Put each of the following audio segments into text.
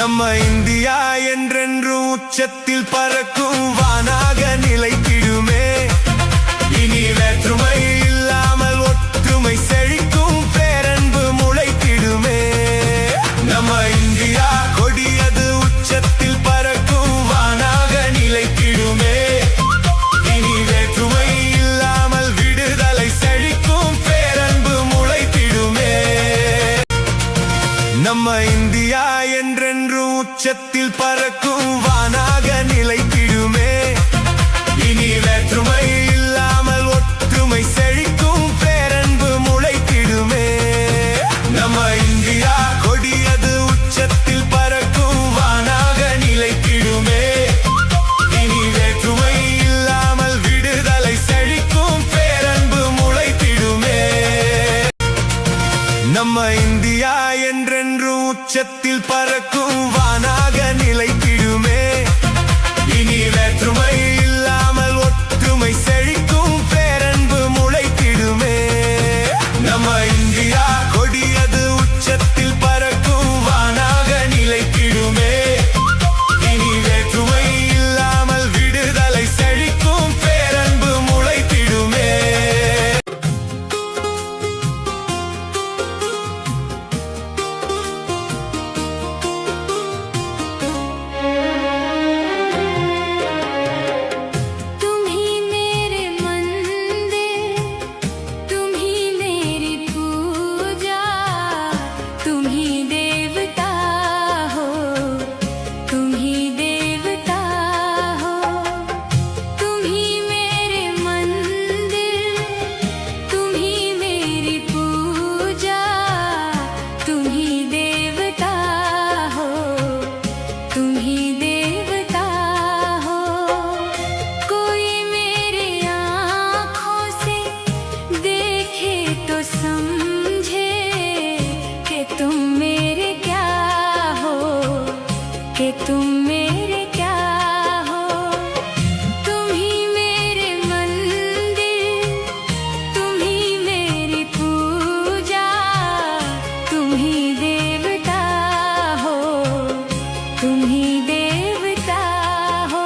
நம்ம இந்தியா என்றென்றும் உச்சத்தில் பறக்கும் வானாக நிலைத்திடுமே. இனி வேற்றுமை இல்லாமல் ஒற்றுமை செழிக்கும் பேரன்பு முளைத்திடுமே. நம்ம இந்தியா கொடியது உச்சத்தில் பறக்கும் வானாக நிலைத்திடுமே. இனி வேற்றுமை இல்லாமல் விடுதலை செழிக்கும் பேரன்பு முளைத்திடுமே. நம்ம இந்தியா என்றென்றும் உச்சத்தில் பறக்கும் வானாக நிலைத்திடுமே. இனி வேற்றுமை இல்லாமல் ஒற்றுமை செழிக்கும் பேரன்பு முளைத்திடுமே. நம்ம இந்தியா கொடியது உச்சத்தில் பறக்கும் வானாக நிலைத்திடுமே. இனி வேற்றுமை இல்லாமல் விடுதலை செழிக்கும் பேரன்பு முளைத்திடுமே. நம்ம இந்தியா என்றென்றும் உச்சத்தில் பறக்கும் வானாக நிலைத்திடுமே. இனி வேற்றுமை இல்லாமல் ஒற்றுமை செழிக்கும் பேரன்பு முளைத்திடுமே. நம்ம இந்தியா கொடியது உச்சத்தில் பறக்கும் வானாக நிலைத்திடுமே. இனி வேற்றுமை இல்லாமல் விடுதலை செழிக்கும் பேரன்பு முளைத்திடுமே. तुम मेरे क्या हो, तुम ही मेरे मंदिर, तुम ही मेरी पूजा, तुम ही देवता हो, तुम ही देवता हो।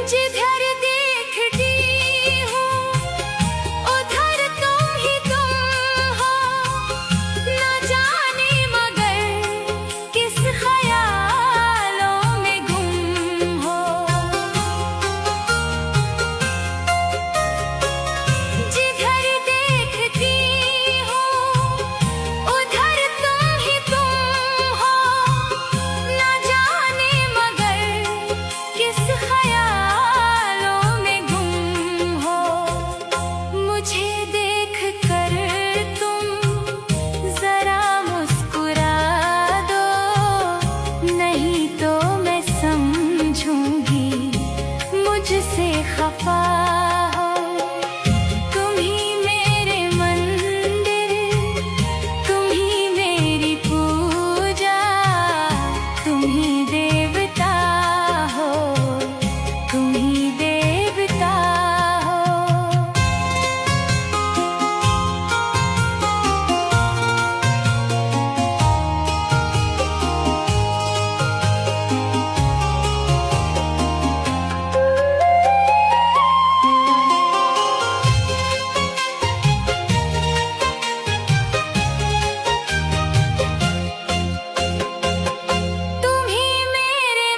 जिधर देखती हूँ उधर तुम ही तुम हो, न जाने मगर किस ख्यालों में गुम हो। जिधर देखती हूँ उधर तुम ही तुम हो, न जाने मगर किस ख्यालों में गुम हो। मुझे देख कर तुम जरा मुस्कुरा दो, नहीं तो मैं समझूंगी मुझसे खफा हो। तुम ही मेरे मंदिर, तुम ही मेरी पूजा, तुम ही देवता हो, तुम ही देवता हो। तुम ही मेरे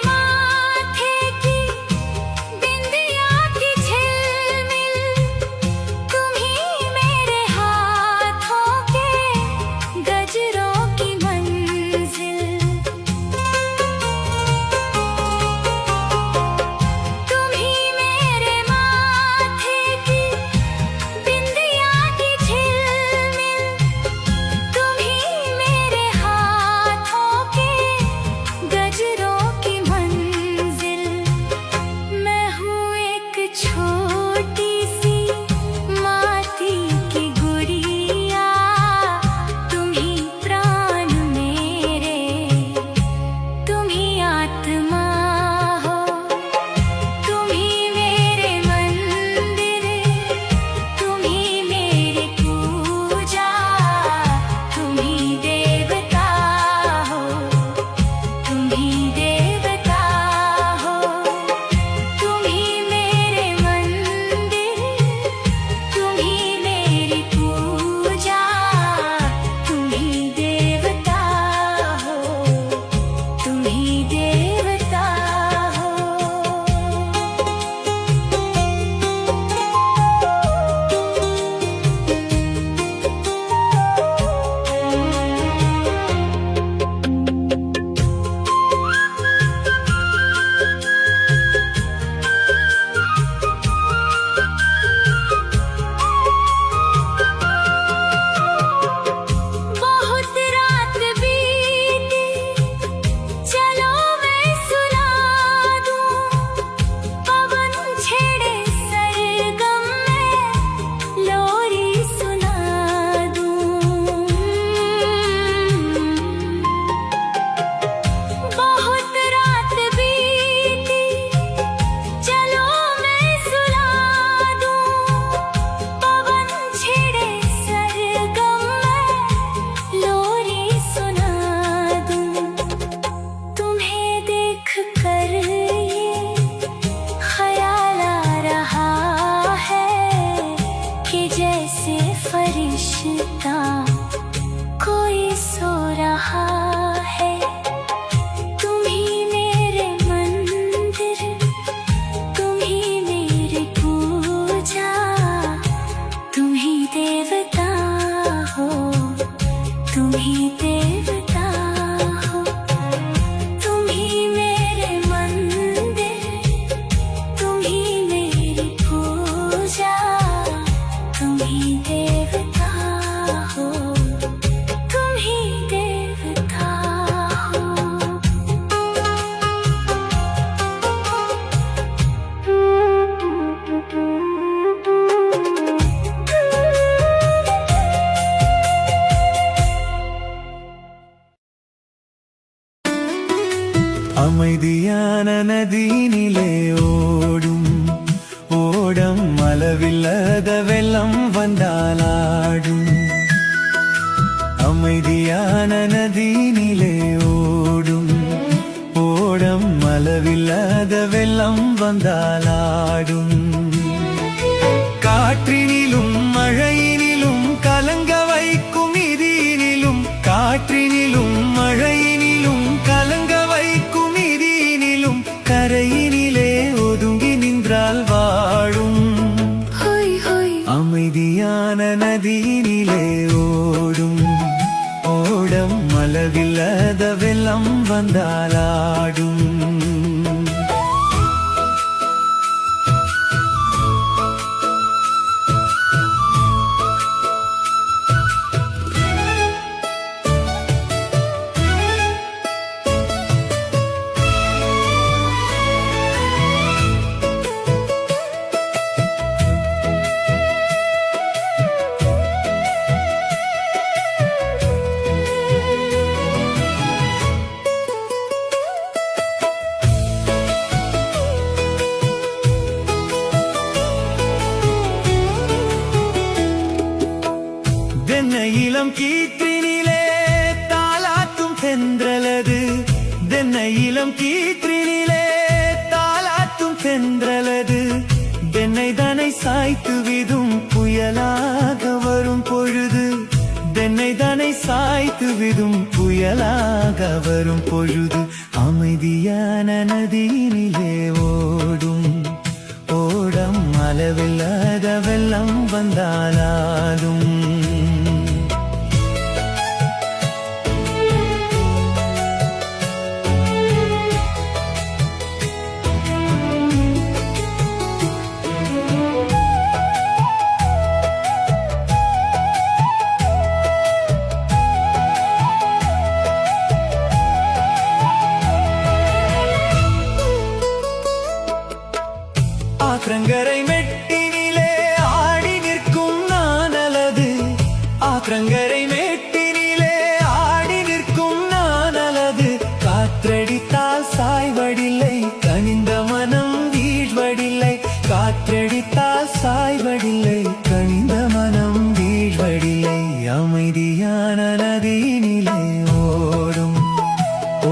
அமைதியான நதியினிலே ஓடும் ஓடம் அளவில்லாத வெள்ளம் வந்தாலாடும் அமைதியான நதியினிலே ஓடும் ஓடம் அளவில்லாத வெள்ளம் வந்தாலாடும் காற்றினிலும் மழையினிலும் கலங்க வைக்கும் இதீனிலும் காற்றினிலும் மழையினிலும் கலங்க வைக்கும் இதீனிலும் கரையினிலே ஒதுங்கி நின்றால் வாழும் அமைதியான நதியினிலே ஓடும் ஓடம் அளவில்லாத வெள்ளம் வந்தாலாடும் தென்னையிலம் கீற்றினிலே தாலாட்டும் தென்றலது தென்னையிலம் கீற்றினிலே தாலாட்டும் தென்றலது தென்னை தானை சாய்த்து விதும் புயலாக வரும் பொழுது தென்னை தானை சாய்த்து விதும் புயலாக வரும் பொழுது அமைதியான நதியினிலே ஓடும் ஓடம் அளவில்லாத வெள்ளம் வந்தாலாடும் ஆற்றங்கரை மெட்டினிலே ஆடி நிற்கும் நானலது ஆற்றங்கரை மெட்டினிலே ஆடி நிற்கும் நானலது காற்றடித்தால் சாய்வடில்லை கனிந்த மனம் வீழ்வடில்லை காற்றடித்தால் சாய்வடில்லை கனிந்த மனம் வீழ்வடில்லை அமைதியான நதியினிலே ஓடும்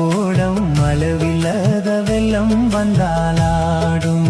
ஓடம் அளவில்லாத வெள்ளம் வந்தாலாடும்